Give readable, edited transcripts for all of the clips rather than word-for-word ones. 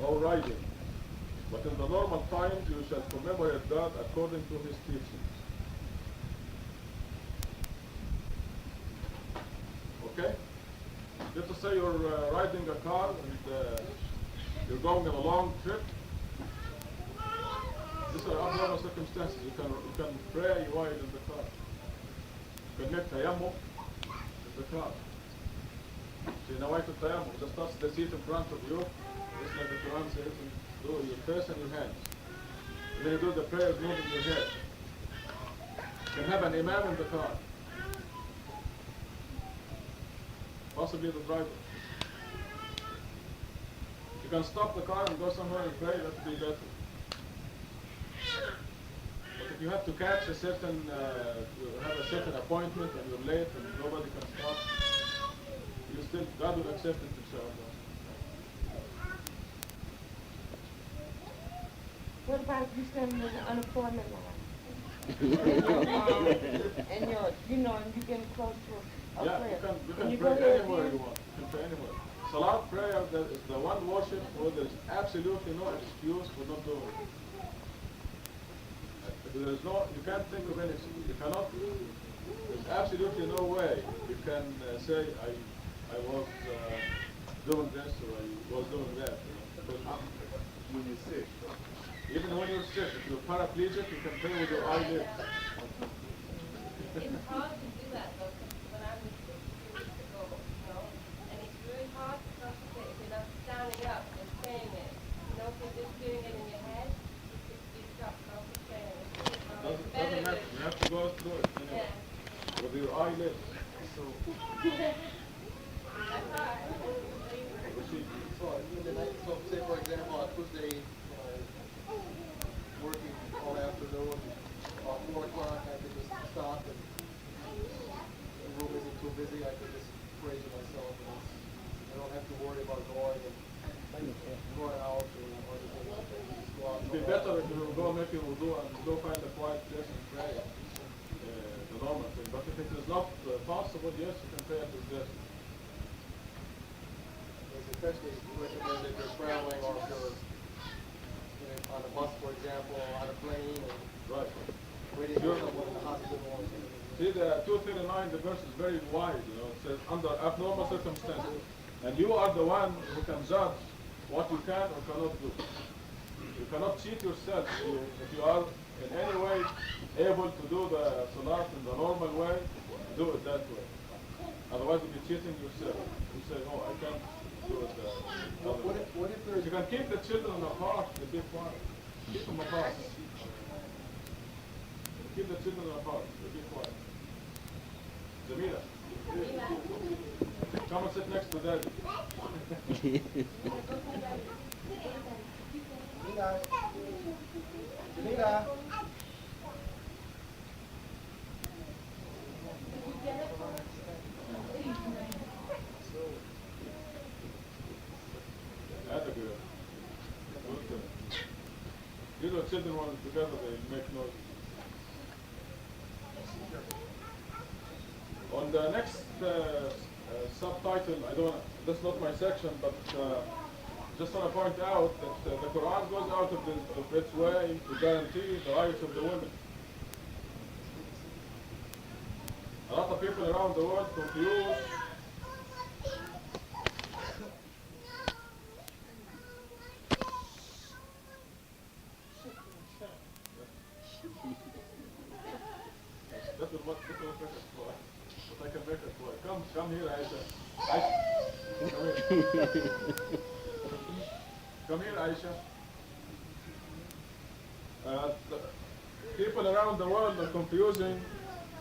or riding. But in the normal times you shall commemorate God according to his teachings. Okay? Let's say you're riding a car and you're going on a long trip. These are abnormal circumstances. You can pray while in the car. You can make tayammum in the car. So in a way to tayammum, just touch the seat in front of you, just like the Quran says, and do your face and your hands. And then you do the prayers moving your head. You can have an imam in the car. Possibly the driver. You can stop the car and go somewhere and pray, that would be better. But if you have to catch a certain, you have a certain appointment and you're late and nobody can stop, you still, God will accept it, inshallah. What about if you stand in an unemployment line? And you're, and you're getting close to a prayer. You can pray anywhere you want. You can pray anywhere. Salat prayer is the one worship where there's absolutely no excuse for not doing it. You can't think of any excuse. You cannot, there's absolutely no way you can say, I was doing this or I was doing that. When you're sick. Even when you're sick, if you're paraplegic, you can pray with your eyelids. It's hard to do that though, because when I was sick 2 weeks ago, and it's really hard to concentrate if you're not standing up and saying it. If you're just doing it in your head, you stop concentrating. It's really hard. Doesn't matter. You have to go through it anyway. Yeah. With your eyelids. That's hard. So say for example on Tuesday, working all afternoon, about 4 o'clock I could just stop and the room isn't too busy, I could just pray to myself and I don't have to worry about going out or anything like that. Just go out. It'd be better if you go make your wudu and go find a quiet place and pray. The normal thing. But if it is not possible, yes, you can pray at your desk. Especially recommend if you're traveling or if you're on a bus, for example, or on a plane, Right. waiting for someone in the hospital or something. See, the 239, the verse is very wide, It says, under abnormal circumstances. And you are the one who can judge what you can or cannot do. You cannot cheat yourself. If you are in any way able to do the salat in the normal way, do it that way. Otherwise, you'll be cheating yourself. You say, oh, I can't do it What if there's... You can keep the children apart, they be quiet. Keep them apart. Keep the children apart, they be quiet. Jamila, come and sit next to daddy. Jamila. That's a good. You know, children when together they make noise. On the next subtitle, that's not my section, but just want to point out that the Quran goes out of its way to guarantee the rights of the women. A lot of people around the world confuse What I can make it for. Come here, Aisha. Come here. Come here, Aisha. People around the world are confusing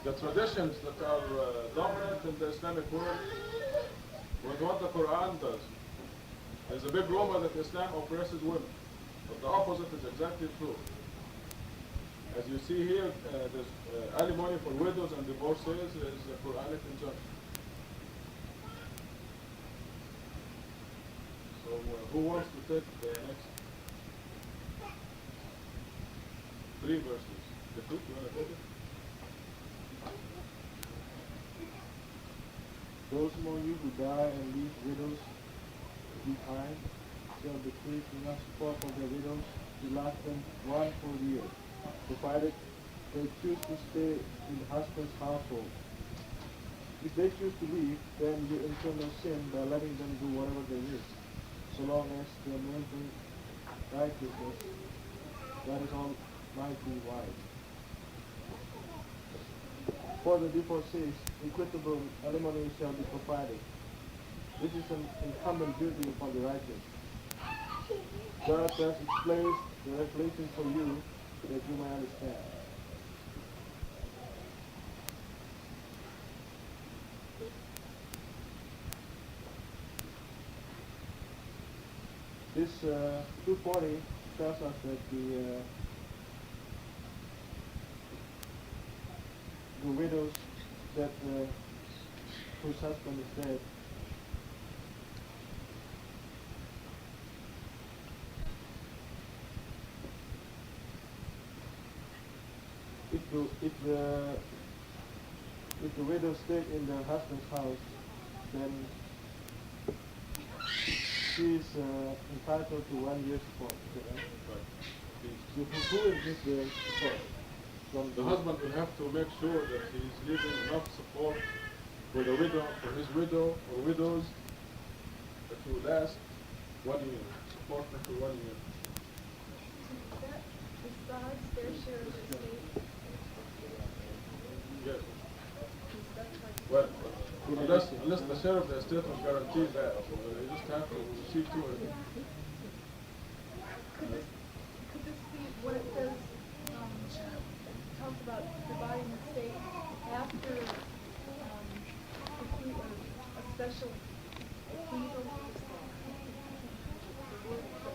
the traditions that are dominant in the Islamic world with what the Quran does. There's a big rumor that Islam oppresses women, but the opposite is exactly true. As you see here, there's alimony for widows and divorcees is a Quranic injunction. So who wants to take the next 3 verses? The 2, you want to take it? Those among you who die and leave widows behind, shall bequeath enough support for the widows to last them 1 full year, provided they choose to stay in the husband's household. If they choose to leave, then you incur no sin by letting them do whatever they wish, so long as they maintain righteousness. That is all might be wise. For the divorcees, equitable alimony shall be provided. This is an incumbent duty upon the righteous. God thus explains the regulation for you that you may understand. This 240 tells us that the widows that whose husband is dead, if the widow stayed in the husband's house, then she is entitled to 1 year's support. Right. So who is this support? From The husband will have to make sure that he's leaving enough support for the widow, for his widow or widows, that will last 1 year. Support them for 1 year. That besides their share of the estate, Yes. that's like, Well, unless the share of the estate will guarantee that, you just have to see to it. could this be what it says, talks about dividing the estate after, a special bequeathal?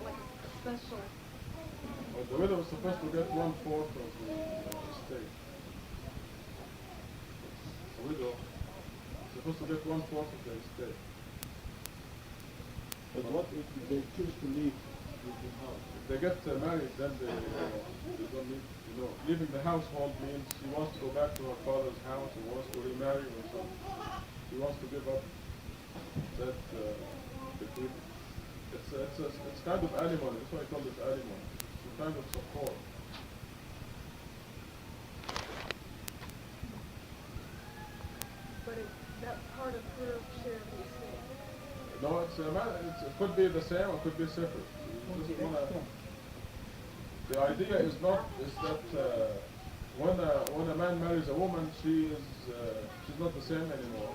Like a special, Well, the widow is supposed to get 1/4 of the estate. The widow is supposed to get 1/4 of the estate. But what if they choose to leave the house? If they get married, then they don't need, leaving the household means she wants to go back to her father's house or wants to remarry or something. She wants to give up that bequeath. It's kind of alimony. That's why I call it alimony. It's a kind of support. but that's part of her share of the estate. No, it could be the same or it could be separate. You just wanna, the idea is that when a man marries a woman, she's not the same anymore,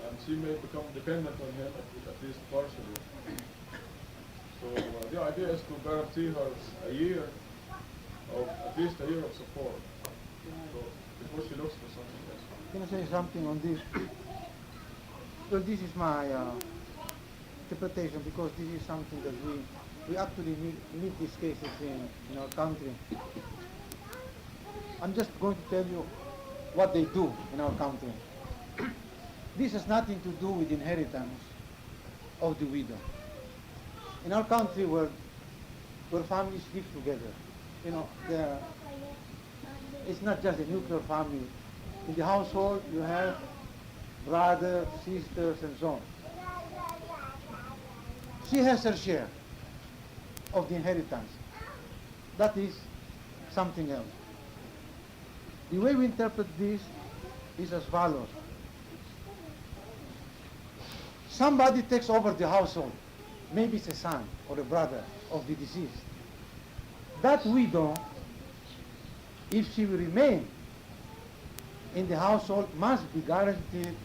and she may become dependent on him at least partially. So the idea is to guarantee her at least a year of support. So before she looks for something else. Can I say something on this? Well, this is my interpretation, because this is something that we actually meet these cases in our country. I'm just going to tell you what they do in our country. This has nothing to do with inheritance of the widow. In our country, where families live together, it's not just a nuclear family. In the household, you have brothers, sisters, and so on. She has her share of the inheritance. That is something else. The way we interpret this is as follows. Somebody takes over the household. Maybe it's a son or a brother of the deceased. That widow, if she will remain in the household, must be guaranteed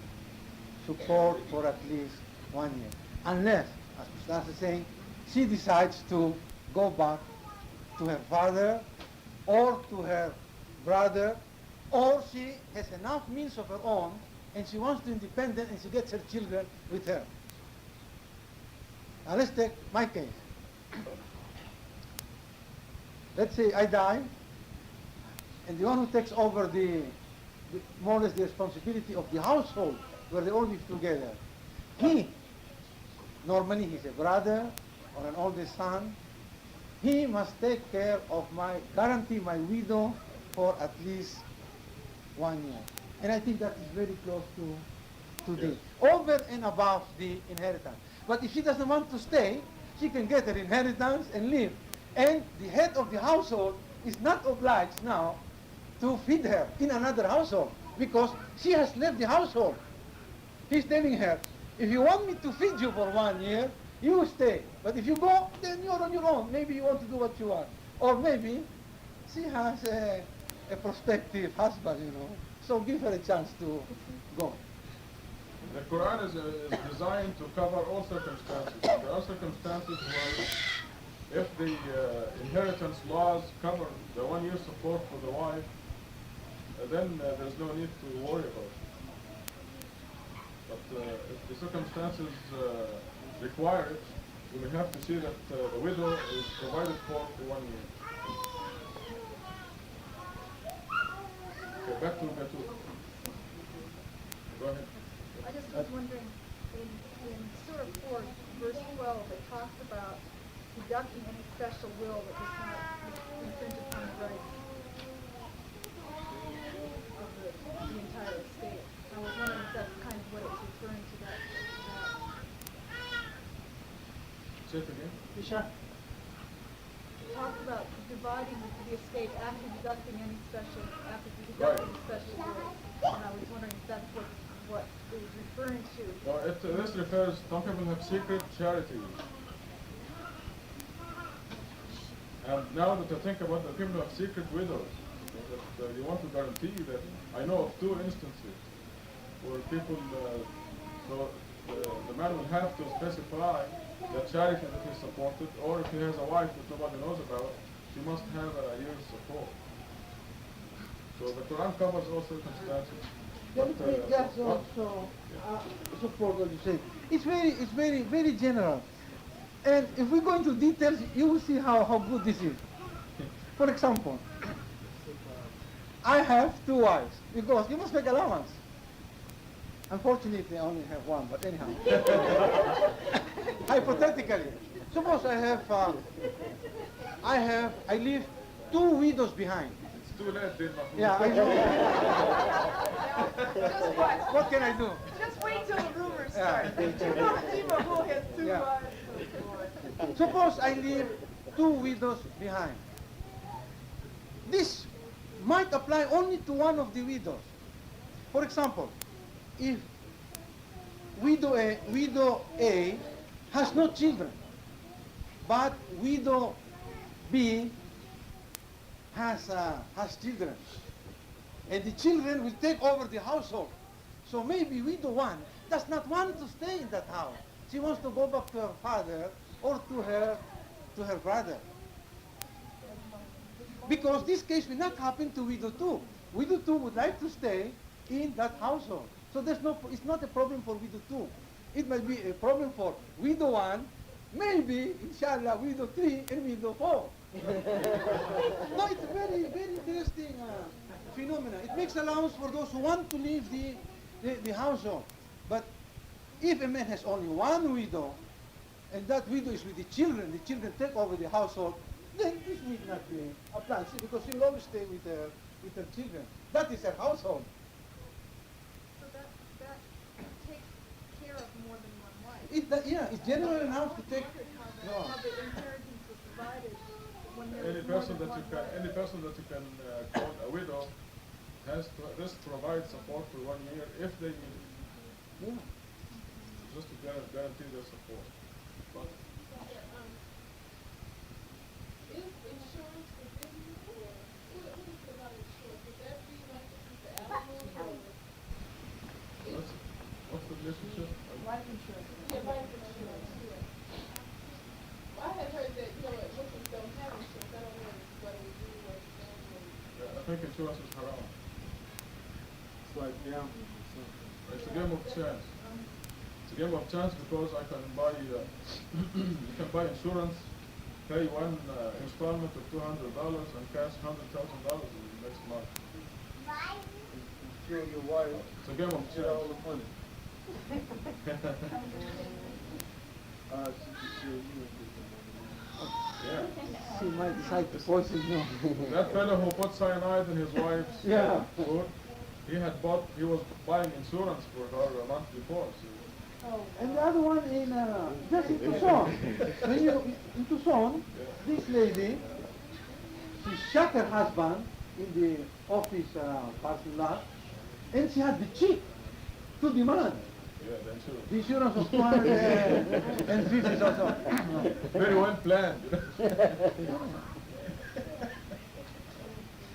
support for at least 1 year. Unless, as Ustaz is saying, she decides to go back to her father or to her brother, or she has enough means of her own and she wants to be independent and she gets her children with her. Now let's take my case. Let's say I die, and the one who takes over more or less the responsibility of the household where they all live together, normally he's a brother or an oldest son, he must take care of guarantee my widow for at least 1 year. And I think that is very close to this. Over and above the inheritance. But if she doesn't want to stay, she can get her inheritance and live. And the head of the household is not obliged now to feed her in another household because she has left the household. He's telling her, if you want me to feed you for 1 year, you stay. But if you go, then you're on your own. Maybe you want to do what you want. Or maybe she has a prospective husband, you know. So give her a chance to go. The Quran is designed to cover all circumstances. There are circumstances where if the inheritance laws cover the 1 year support for the wife, then there's no need to worry about it. But if the circumstances require it, we have to see that the widow is provided for 1 year. Okay, back to Gatul. Go ahead. I just was wondering, in Surah 4, verse 12, it talks about deducting any special will that does not infringe upon the rights of the entire estate. I was wondering if that's kind of what it was referring to, that. Say it again. It talks about dividing the estate after deducting any special will. And I was wondering if that's what it was referring to. Well, this refers, some people have secret charities. And now that I think about the people who have secret widows, that you want to guarantee that, I know of 2 instances where people, the man will have to specify the charity that he supported, or if he has a wife that nobody knows about, she must have a year's support. So the Quran covers all circumstances. Let me just also support what you say. It's very general. And if we go into details, you will see how good this is. For example, I have 2 wives because you must make allowance. Unfortunately, I only have 1, but anyhow. Hypothetically, suppose I leave 2 widows behind. It's too late, then. Yeah, I know. Just watch. What can I do? Just wait till the rumors Yeah. start. You know who has 2 Yeah. wives. Suppose I leave 2 widows behind. This might apply only to one of the widows. For example, if widow A has no children, but widow B has children, and the children will take over the household. So maybe widow 1 does not want to stay in that house. She wants to go back to her father or to her brother. Because this case will not happen to widow 2. Widow 2 would like to stay in that household. So it's not a problem for widow 2. It might be a problem for widow 1, maybe, inshallah, widow 3 and widow 4. No, it's a very, very interesting phenomenon. It makes allowance for those who want to leave the household. But if a man has only 1 widow, and that widow is with the children take over the household, then this need not be applied, because she will always stay with her children. That is her household. So that takes care of more than 1 wife. It's general enough to take. How the inheritance was divided when there Any was more person than that you 1 can, wife. any person that you can call a widow has to just provide support for 1 year if they need it. Yeah. Just to guarantee their support. But Is insurance forbidden, or what is it about insurance? Would that be like the alimony, or what's the relationship? Life insurance. yeah, life insurance? Yeah. Well, I had heard that Muslims don't have insurance. I don't know what it would do or I think insurance is haram. It's like gambling or something. It's a game of chance. It's a game of chance because I can buy, you can buy insurance, pay 1 installment of $200 and cash $100,000 in the next month. Insure your wife, It's a game of get all chance. the money. She can sue you and get the money. Yeah. She might decide to poison you. That fellow who put cyanide in his wife's Yeah. food, he was buying insurance for her a month before. So And the other one in just in Tucson. When you in Tucson, this lady, she shot her husband in the office parking lot, and she had the cheek to demand Yeah, then sure. the insurance of 250 or so. Very well planned.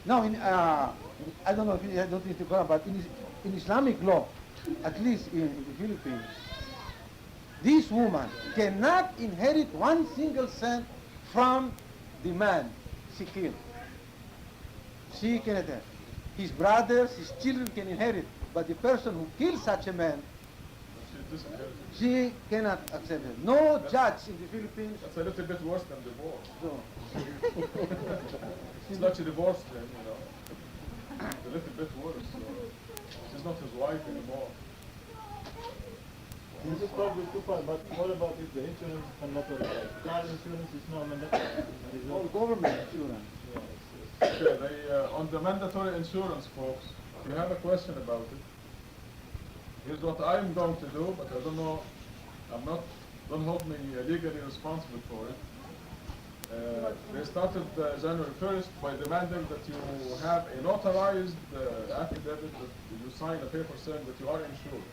Now, I don't know if I don't need to go, but in Islamic law, at least in the Philippines, this woman cannot inherit one single cent from the man she killed. She cannot. His brothers, his children can inherit, but the person who kills such a man, she cannot accept it. No judge in the Philippines. That's a little bit worse than divorce. So, It's not a divorce then, you know. It's a little bit worse. So she's not his wife anymore. This is probably too far, but what about if the insurance is mandatory? Car insurance is not mandatory. all government insurance. Okay, on the mandatory insurance, folks, if you have a question about it, here's what I'm going to do, but I don't know, don't hold me legally responsible for it. They started January 1st by demanding that you have a notarized affidavit that you sign a paper saying that you are insured.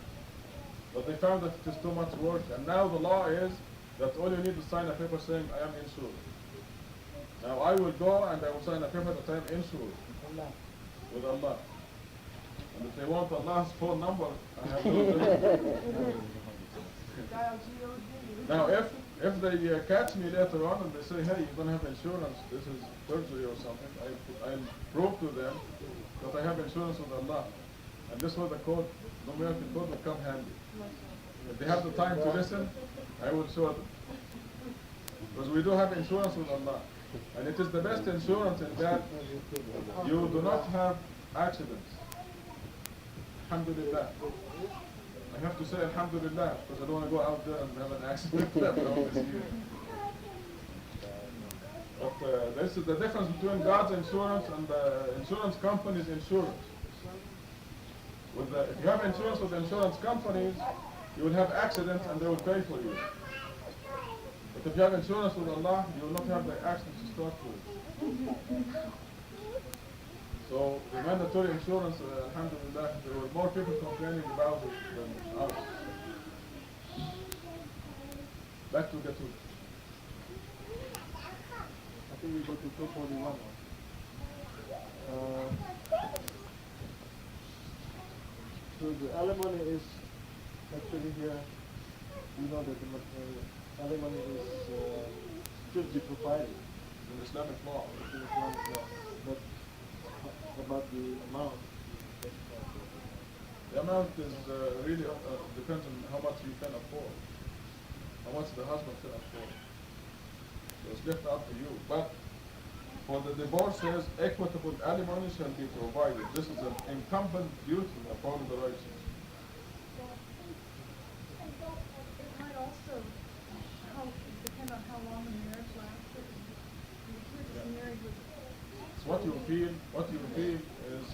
But they found that it is too much work, and now the law is that all you need is sign a paper saying I am insured. Now I will go and I will sign a paper that I am insured with Allah. And if they want Allah's phone number, I have no Now if they catch me later on and they say, hey, you don't have insurance, this is perjury or something, I'll prove to them that I have insurance with Allah. And this was the code, the American code will come handy. If they have the time to listen, I will show them. Because we do have insurance with Allah. And it is the best insurance in that you do not have accidents. Alhamdulillah. I have to say Alhamdulillah because I don't want to go out there and have an accident later on this year. But this is the difference between God's insurance and the insurance company's insurance. If you have insurance with insurance companies, you will have accidents and they will pay for you. But if you have insurance with Allah, you will not have the accidents to start with. So the mandatory insurance, alhamdulillah, there were more people complaining about it than us. Back to Gatul. I think we go to 241 now. So the alimony is actually here, you know that the alimony is should be provided In Islamic law. in Islamic law. But about the amount, The amount is really depends on how much you can afford, how much the husband can afford. So it's left up to you. But for the divorces, equitable alimony shall be provided. This is an incumbent duty upon the righteous. It might also depend on how long the marriage lasted. The kid is married with. So what you feel is,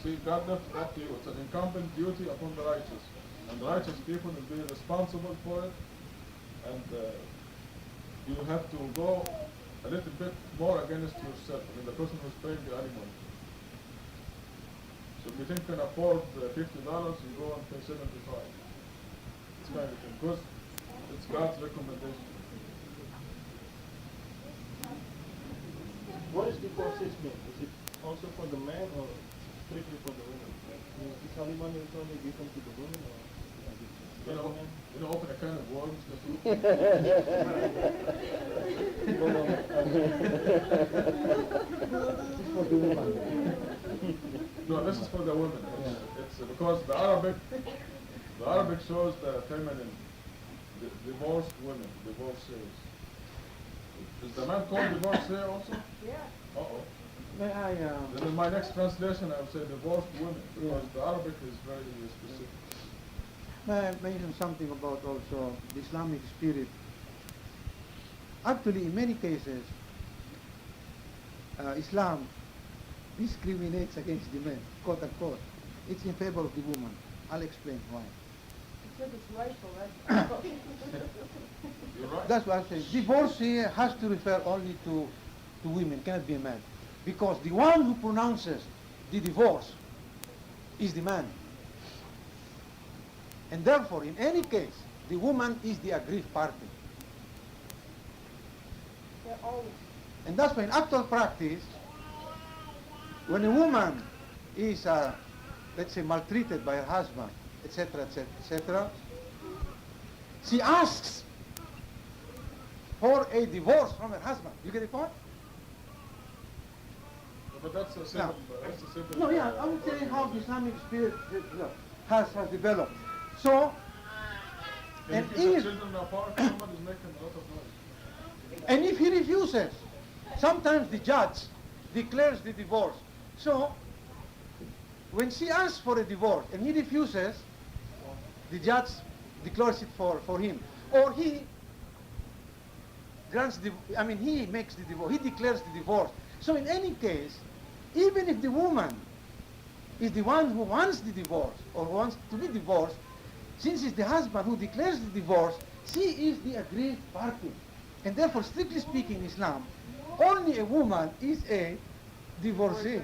see, God left it up to you. It's an incumbent duty upon the righteous. And the righteous people will be responsible for it. And you have to go a little bit more against yourself. I mean, the person who's paying the alimony. So if you think you can afford $50, you go and pay $75. It's kind of thing. Because it's God's recommendation. what is the process mean? Is it also for the man or strictly for the woman? This alimony is only given to the woman or You know, open a can of worms. No, this is for the women. It's because the Arabic shows the feminine, divorced women, divorcees. Is the man called divorcee also? Yeah. Uh-oh. May I, Then in my next translation I will say divorced women, because the Arabic is very specific. may I mention something about also the Islamic spirit? Actually, in many cases, Islam discriminates against the men, quote unquote. It's in favor of the woman. I'll explain why. said it's rightful, that's You're right. That's what I'm saying. Divorce here has to refer only to women, cannot be a man. Because the one who pronounces the divorce is the man. And therefore, in any case, the woman is the aggrieved party. yeah, always. And that's why in actual practice, when a woman is, let's say, maltreated by her husband, etc., etc., etc., she asks for a divorce from her husband. You get the point? But that's a simple. That's a simple. No, yeah, I'm telling how the Islamic spirit has developed. So, Can and you keep the if, children apart? Somebody's making a lot of noise. and if he refuses, sometimes the judge declares the divorce. So, when she asks for a divorce and he refuses, the judge declares it for him. Or he grants he makes the divorce, he declares the divorce. So in any case, even if the woman is the one who wants the divorce or wants to be divorced, since it's the husband who declares the divorce, she is the aggrieved party. And therefore, strictly speaking in Islam, only a woman is a divorcee.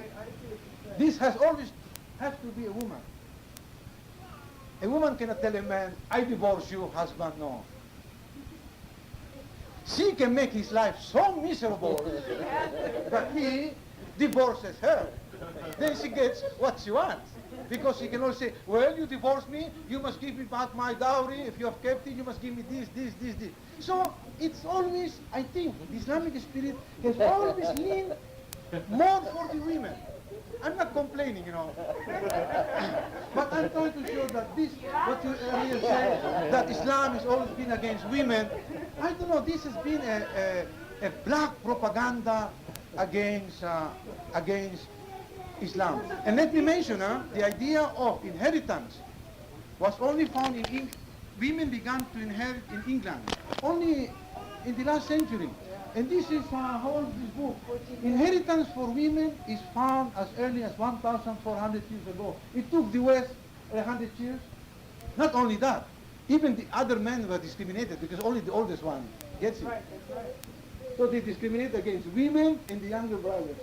This has always has to be a woman. A woman cannot tell a man, I divorce you, husband, no. She can make his life so miserable that he divorces her. Then she gets what she wants. Because she can always say, well, you divorced me, you must give me back my dowry. If you have kept it, you must give me this, this, this, this. So it's always, I think, the Islamic spirit has always leaned more for the women. I'm not complaining, but I'm trying to show that this, what you earlier said, that Islam has always been against women. I don't know, this has been a black propaganda against Islam. And let me mention, the idea of inheritance was only found in England. Women began to inherit in England only in the last century. And this is, how old is this book? Inheritance for women is found as early as 1,400 years ago. It took the West 100 years. Not only that, even the other men were discriminated because only the oldest one gets it. Right, that's right. So they discriminate against women and the younger brothers.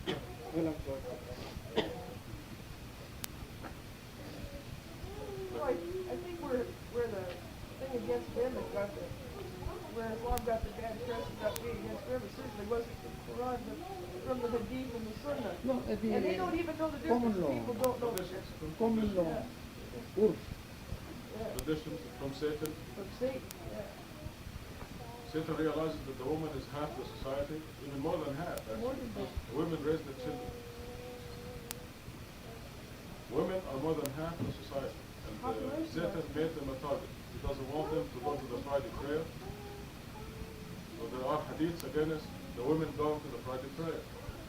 Well, I'm sorry. So I think we're the thing against them has got the, where Islam got the bad press and got being against them, it certainly wasn't the Quran, but from the Hadith and the Sunnah. No, And they don't even know the common difference. law. People don't know the difference. Common law. Urf. Traditions from Satan. From Satan, yeah. Satan realizes that the woman is half the society, even more than half. More Actually. than that. The women raise the children. Women are more than half the society. And Satan made them a target. He doesn't want them to go to the Friday prayer. So there are hadiths against the women going to the Friday prayer.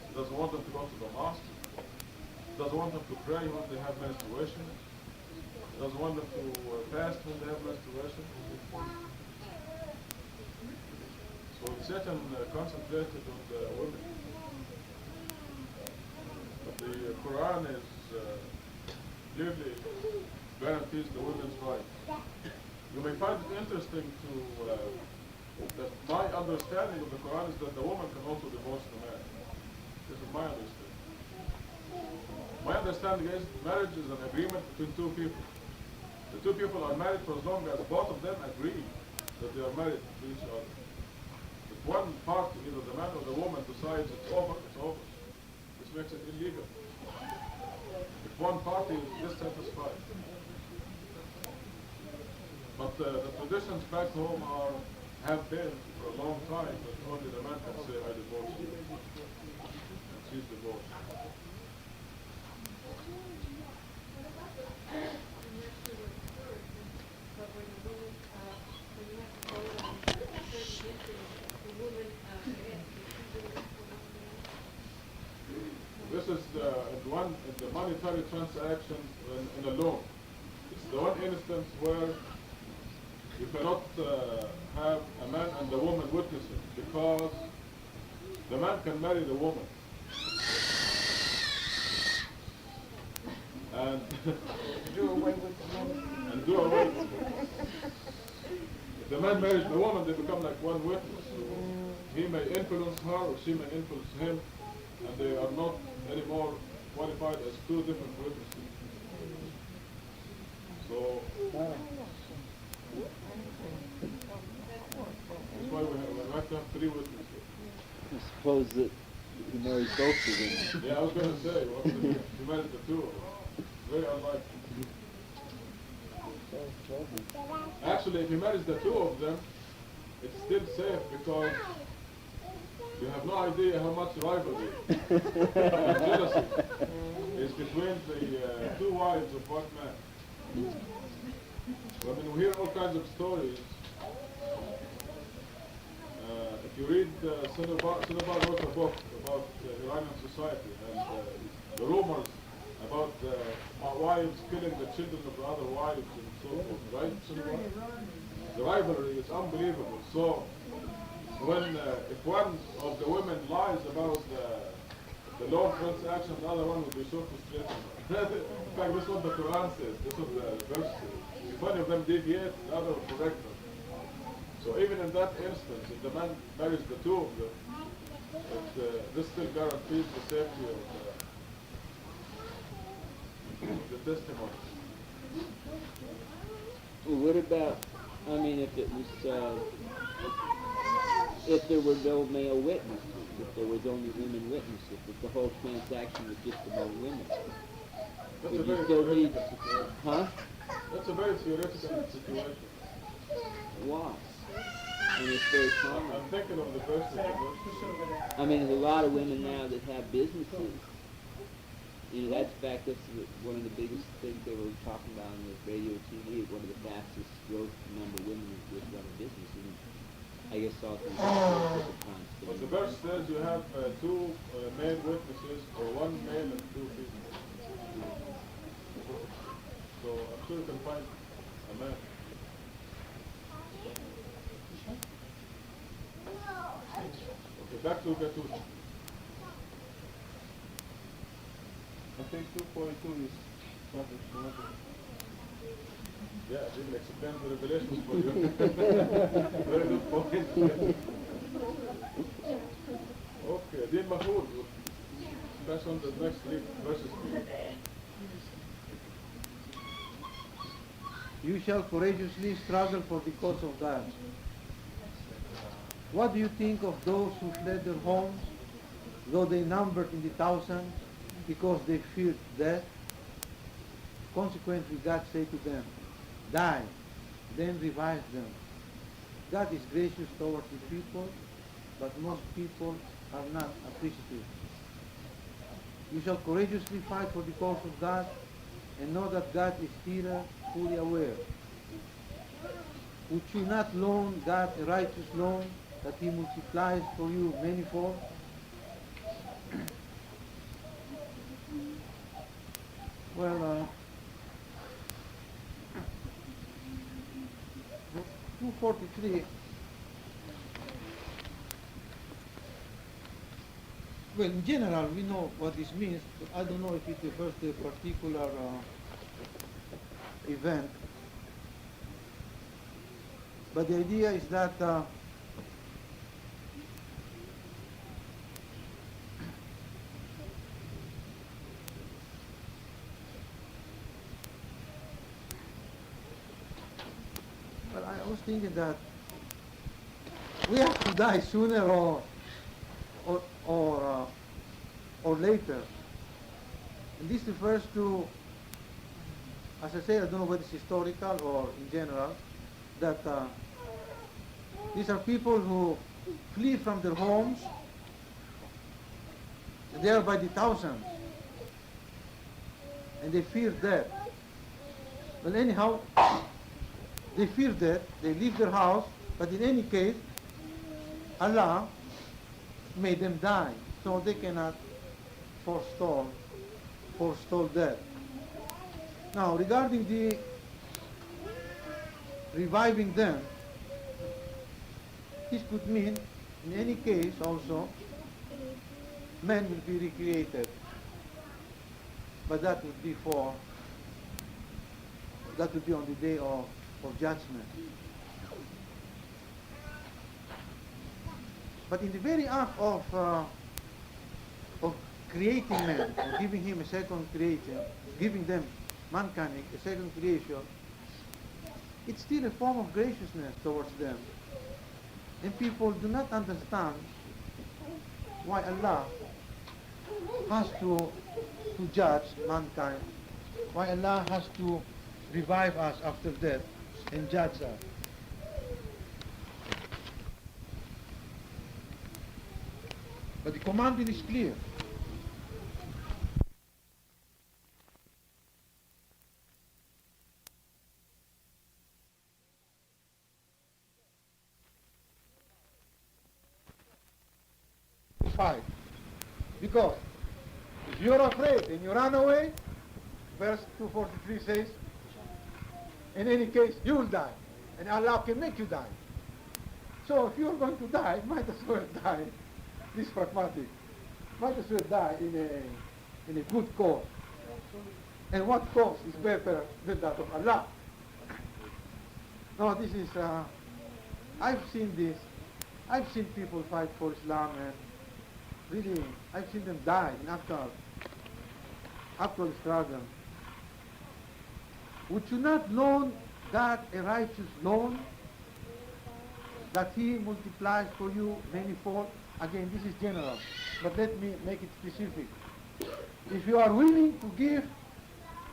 He doesn't want them to go to the mosque. He doesn't want them to pray when they have menstruation. He doesn't want them to fast when they have menstruation. So Satan concentrated on the women. But the Quran is clearly guarantees the women's right. You may find it interesting to that my understanding of the Quran is that the woman can also divorce the man. This is my understanding. My understanding is marriage is an agreement between two people. The two people are married for as long as both of them agree that they are married to each other. If one party, either the man or the woman, decides it's over, it's over. This makes it illegal. If one party is dissatisfied. But the traditions back home have been for a long time that only the man can say, I divorce you. And she's divorced. This is the monetary transaction in a loan. It's the one instance where you cannot have a man and a woman witnessing because the man can marry the woman. and Do away with the woman. and do away with it. If the man marries the woman, they become like one witness. He may influence her or she may influence him, and they are not anymore qualified as two different witnesses. So that's why we have to have three witnesses. I suppose that he marries both of them. Yeah, I was going to say, well, you married the two of them. Very unlikely. Actually, if he marries the two of them, it's still safe because you have no idea how much rivalry and jealousy is between the two wives of one man. I mean, we hear all kinds of stories. If you read Sinabad wrote a book about Iranian society and the rumors about wives killing the children of the other wives and so forth, right? The rivalry is unbelievable. So when if one of the women lies about the law transaction, the other one will be so frustrated. In fact, this is what the Quran says. This is what the verse says. If one of them deviates, the other will correct them. So even in that instance, if the man marries the two of them, this still guarantees the safety of the testimony. Well, what about, I mean, if it was, if there were no male witnesses, if there was only women witnesses, if the whole transaction was just about women? That's Would a you very still need, theoretical situation. huh? That's a very theoretical situation. Why? And it's very common. I'm thinking of the verse that you wrote. I mean, there's a lot of women now that have businesses. You know, that's back, that's one of the biggest things they were talking about on the radio and TV. One of the fastest growth number of women is with run a business. And I guess all things But the verse says you have two male witnesses, or one male and two female. So I'm sure you can find a man. Okay, back to Gattuso. I think 2.2 is self-explanatory. Yeah, I didn't explain the revelations for you. Very good point. Okay, Din Mahmoud. That's on the next three verses. You shall courageously struggle for the cause of God. What do you think of those who fled their homes, though they numbered in the thousands, because they feared death? Consequently, God said to them, die, then revive them. God is gracious towards the people, but most people are not appreciative. You shall courageously fight for the cause of God, and know that God is here, fully aware. Would you not loan God a righteous loan, that he multiplies for you manifold? Well, 243. Well, in general, we know what this means, but I don't know if it refers to a particular event. But the idea is that well, I was thinking that we have to die sooner or later. And this refers to, as I say, I don't know whether it's historical or in general, that these are people who flee from their homes, and they are by the thousands, and they fear death. Well, anyhow, they fear death, they leave their house, but in any case, Allah made them die, so they cannot forestall death. Now, regarding the reviving them, this could mean, in any case also, man will be recreated. but that would be on the day of judgment. But in the very act of creating man, or giving him a second creation, giving them, mankind, a second creation, it's still a form of graciousness towards them. And people do not understand why Allah has to judge mankind, why Allah has to revive us after death and judge us. But the commandment is clear. Fight. Because if you're afraid and you run away, verse 243 says, in any case, you will die. And Allah can make you die. So if you're going to die, might as well die. This pragmatic. Might as well die in a good cause. And what cause is better than that of Allah? No, this is, I've seen this. I've seen people fight for Islam, and really, I've seen them die in actual struggle. Would you not loan God a righteous loan, that He multiplies for you manifold? Again, this is general, but let me make it specific. If you are willing to give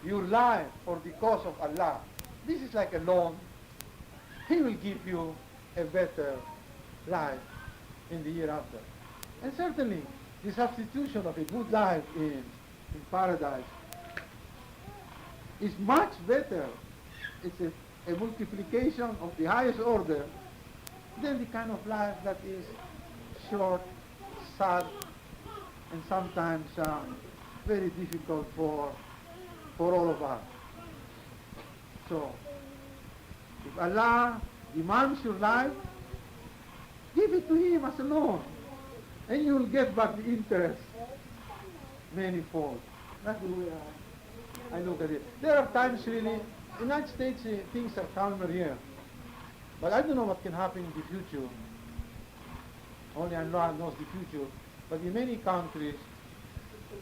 your life for the cause of Allah, this is like a loan. He will give you a better life in the hereafter. And certainly, the substitution of a good life in paradise is much better. It's a multiplication of the highest order than the kind of life that is short, sad, and sometimes very difficult for all of us. So, if Allah demands your life, give it to Him as a loan, and you will get back the interest manifold. That's the way I look at it. There are times really, in the United States things are calmer here, but I don't know what can happen in the future. Only Allah knows the future. But in many countries,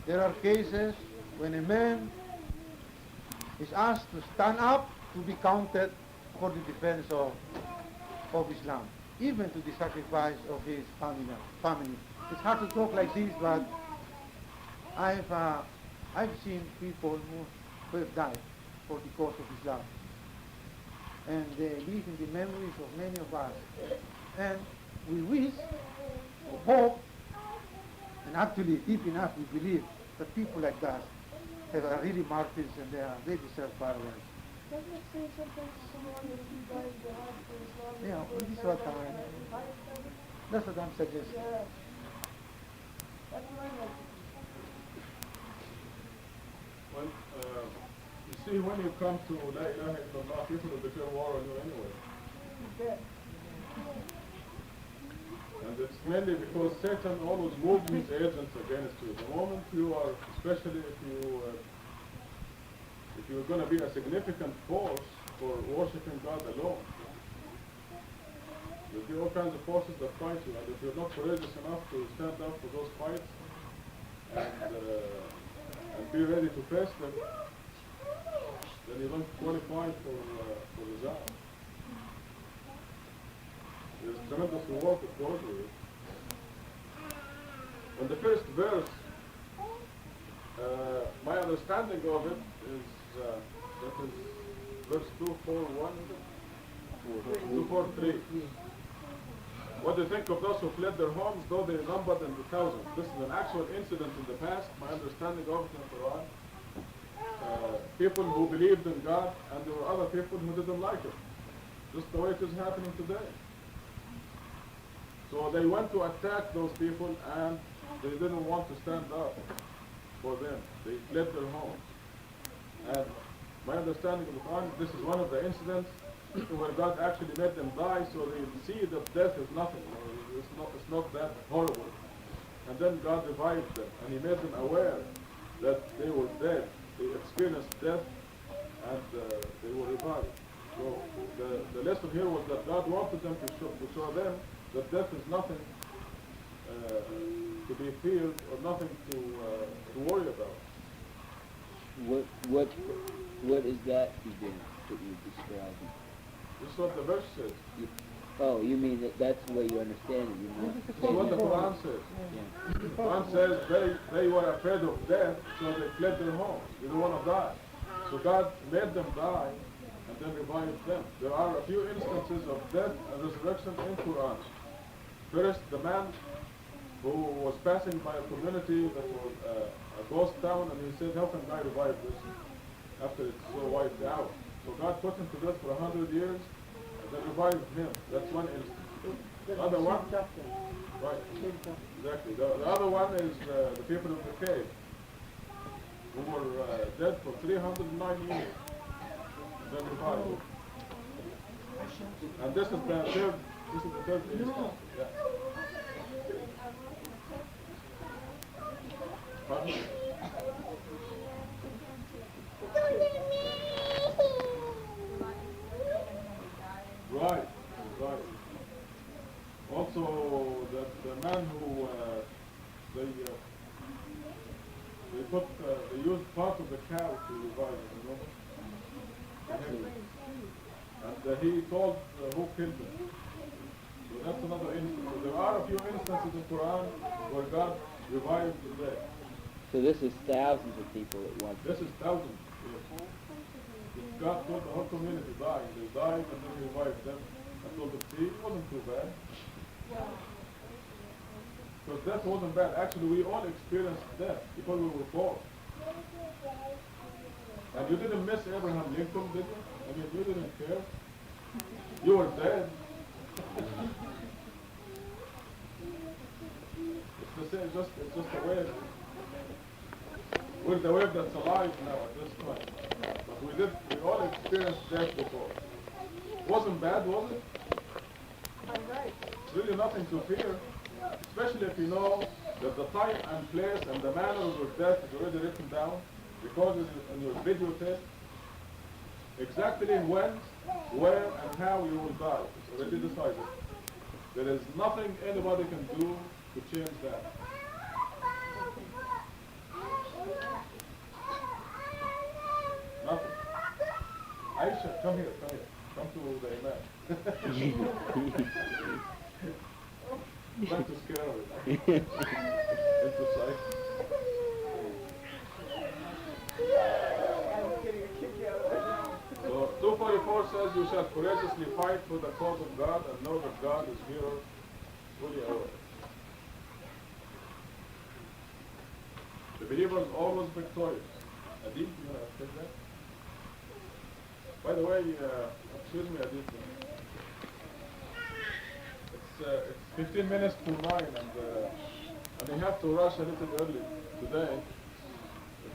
there are cases when a man is asked to stand up to be counted for the defense of Islam, even to the sacrifice of his family. It's hard to talk like this, but I've seen people who have died for the cause of Islam, and they live in the memories of many of us. And we wish, hope, and actually deep enough we believe that people like that are really martyrs, and they deserve paradise. Doesn't it say something similar that you guys jihad for Islam? Yeah, this is what that's what I'm suggesting. Yeah. That's what I like. Well, you see, when you come to La ilaha illallah, people will declare war on you anyway. You bet. And it's mainly because Satan always moves his agents against you. The moment you are, especially if you're going to be a significant force for worshiping God alone, there'll be all kinds of forces that fight you, and if you're not courageous enough to stand up for those fights and be ready to face them, then you don't qualify for result. There's tremendous reward that goes with it. On the first verse, my understanding of it is that is verse 241, 243. What do you think of those who fled their homes, though they numbered in the thousands? This is an actual incident in the past. My understanding of it in the Quran. People who believed in God, and there were other people who didn't like it. Just the way it is happening today. So they went to attack those people, and they didn't want to stand up for them. They fled their homes. And my understanding of the Quran, this is one of the incidents where God actually made them die, so they see that death is nothing. It's not that horrible. And then God revived them, and He made them aware that they were dead. they experienced death and they were revived. So the lesson here was that God wanted them to show them that death is nothing to be feared or nothing to worry about. What is that event that you're describing? This is what the verse says. Oh, you mean that's the way you understand it? You mean This is what the Quran says. yeah. The Quran says they were afraid of death, so they fled their homes. They didn't want to die. So God made them die and then revived them. There are a few instances of death and resurrection in Quran. First, the man who was passing by a community that was a ghost town, and he said, how can I revive this after it's so wiped out? So God put him to death for 100 years, and then revived him. That's one instance. The other one, right, exactly. The other one is the people of the cave, who were dead for 309 years, and then revived. And this is the third instance. Yeah. Pardon? Right. Also, the man who they used part of the cow to revive him, you know? And he told who killed him. So that's another instance. So there are a few instances in Quran where God revived the dead. So this is thousands of people at once. This is thousands. Yes. God told the whole community die. They died and then he revived them. I told them, see, it wasn't too bad. Because death wasn't bad. Actually, we all experienced death because we were born. And you didn't miss Abraham Lincoln, did you? I mean, you didn't care. You were dead. It's the same, it's just a wave. We're the wave that's alive now at this point. But we all experienced death before. Wasn't bad, was it? Right. It's really nothing to fear. Especially if you know that the time and place and the manner of your death is already written down, recorded in your videotape. Exactly when, where, and how you will die. It's already decided. There is nothing anybody can do to change that. Nothing. Aisha, come here. Come to the imam. Trying to scare her. Into sight. So 244 says, you shall courageously fight for the cause of God and know that God is here, fully aware. The believer is always victorious. Adib, you want to take that? By the way, excuse me, Adib. It's 15 minutes to 9 and we have to rush a little early today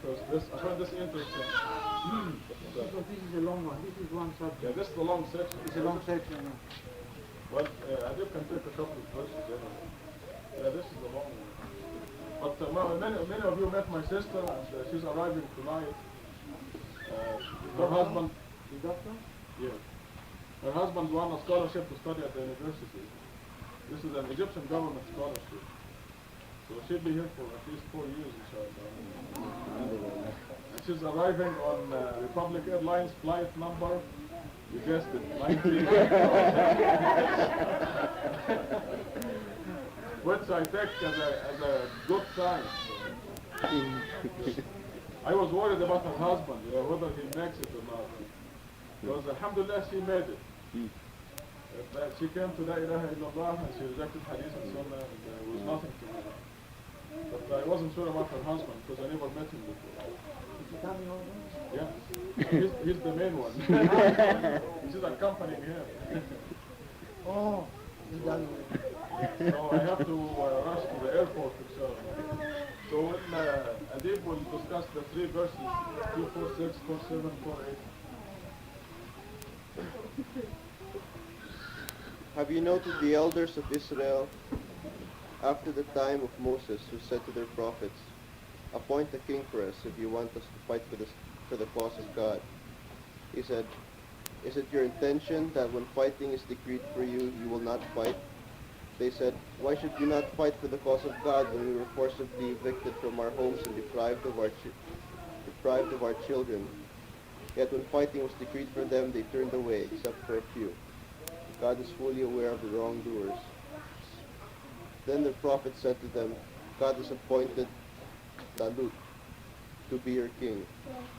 because I find this interesting. Because this is a long one. This is one subject. Yeah, this is the long section. It's a long section. Well, Adib can take a couple of verses anyway. Yeah, this is the long one. But many of you met my sister and she's arriving tonight. Her husband... The doctor? Yeah. Her husband won a scholarship to study at the university. This is an Egyptian government scholarship. So she'll be here for at least 4 years, inshallah. And she's arriving on Republic Airlines flight number, you guessed it, 19. Which I take as a good sign. I was worried about her husband, whether he makes it or not. Because alhamdulillah, she made it. She came to La ilaha illallah and she rejected hadith and sunnah and there was nothing to me. But I wasn't sure about her husband because I never met him before. Is he coming over? Yeah. He's the main one. She's accompanying him. Oh, he's done. So I have to rush to the airport, inshallah. So when Adib will discuss the 3 verses, 246, 47, 48. Have you noted the elders of Israel after the time of Moses who said to their prophets, appoint a king for us if you want us to fight for the cause of God. He said, is it your intention that when fighting is decreed for you, you will not fight? They said, why should we not fight for the cause of God when we were forcibly evicted from our homes and deprived of our children? Yet when fighting was decreed for them, they turned away, except for a few. God is fully aware of the wrongdoers. Then the prophet said to them, God has appointed Salat to be your king.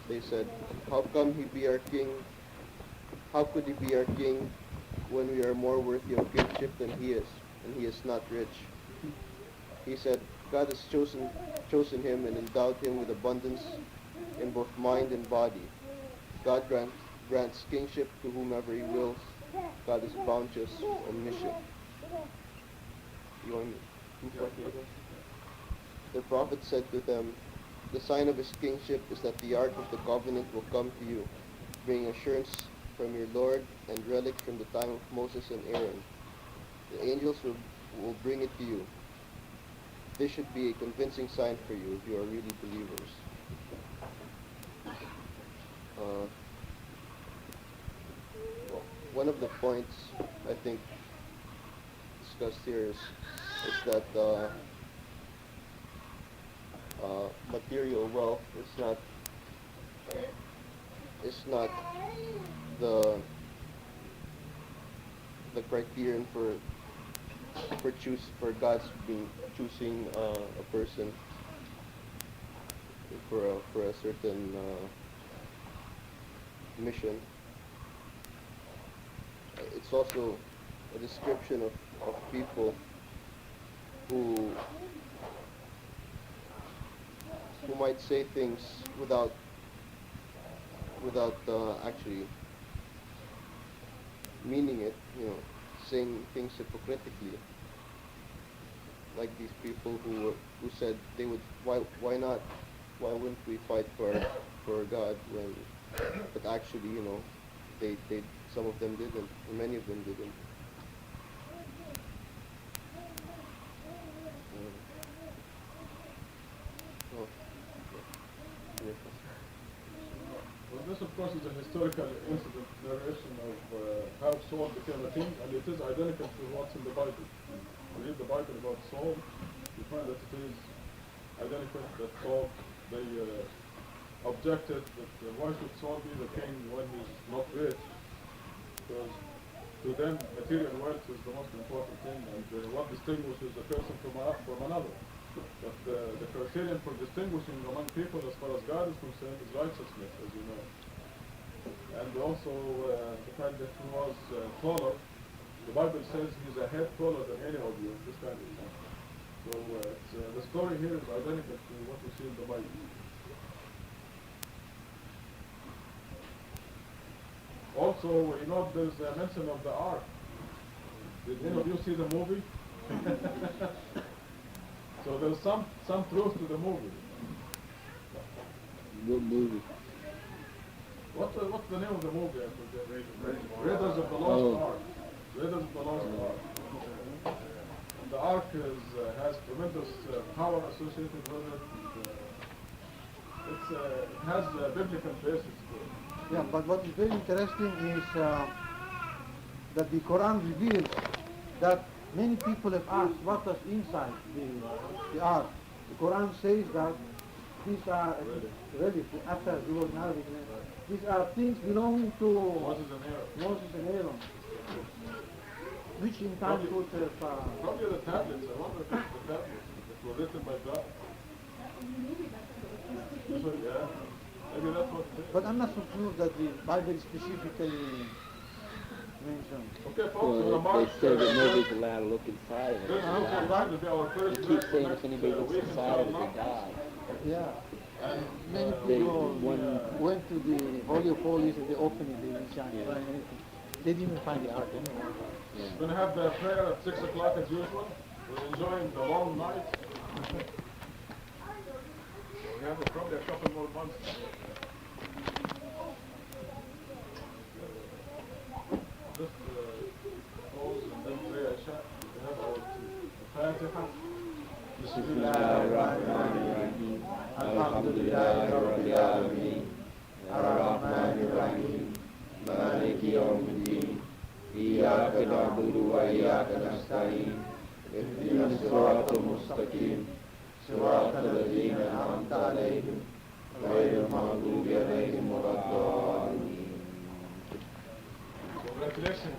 They said, how come he be our king? How could he be our king when we are more worthy of kingship than he is, and he is not rich? He said, God has chosen him and endowed him with abundance in both mind and body. God grants kingship to whomever he wills. God is bounteous, omniscient. You want me to move forward? The prophet said to them, the sign of his kingship is that the ark of the covenant will come to you, bringing assurance from your Lord and relics from the time of Moses and Aaron. The angels will bring it to you. This should be a convincing sign for you if you are really believers. One of the points I think discussed here is that material wealth is not the criterion for God's choosing a person for a certain mission. It's also a description of people who might say things without actually meaning it, saying things hypocritically. Like these people who said they would, why wouldn't we fight for God when, but actually, they some of them didn't, or many of them didn't. Well, this of course is a historical incident narration of how Saul became a king, and it is identical to what's in the Bible. You read the Bible about Saul, you find that it is identical, that Saul, they objected that why should Saul be the king when he's not rich? Because to them, material wealth is the most important thing, and what distinguishes a person from another. But the criterion for distinguishing among people as far as God is concerned is righteousness, as you know. And also the fact that he was taller. The Bible says he's a head taller than any of you, this kind of thing. So the story here is identical to what we see in the Bible. Also, there's a mention of the ark. Did any of you see the movie? So there's some truth to the movie. What movie? What's the name of the movie? I forget. Raiders of the Lost Ark. Raiders of the Lost Ark. And the ark has tremendous power associated with it. It has a biblical basis to it. Yeah, but what is very interesting is that the Quran reveals that many people have asked what was inside the ark. The Quran says that these are relics, after the word in Arabic, these are things belonging to Moses and Aaron, which in time could have... Probably the tablets. I wonder if it's the tablets that were written by God. So, yeah. Maybe that's what it is. But I'm not so sure that the Bible specifically mentions. Okay, folks, They say that nobody's allowed to look inside of it. This is going to be our first They keep saying if anybody looks inside of it, they die. Yeah. And Many people went to the Holy of Holies and they opened it, they didn't find anything. They didn't even find the ark anymore. we're going to have the prayer at 6 o'clock as usual. We're enjoying the long night. We have probably a couple more months. Just pause and then pray Isha. We have our Fateha. Bismillahirrahmanirrahim. Alhamdulillahi Rabbil Alamin. Ar-Rahmanir-Rahim. Maliki Yawmiddin. Iyyaka na'budu wa iyyaka nasta'in. Ihdinas siratal mustaqim. Siratal ladzina an'amta 'alaihim ghairil maghdubi 'alaihim waladdallin. Congratulations.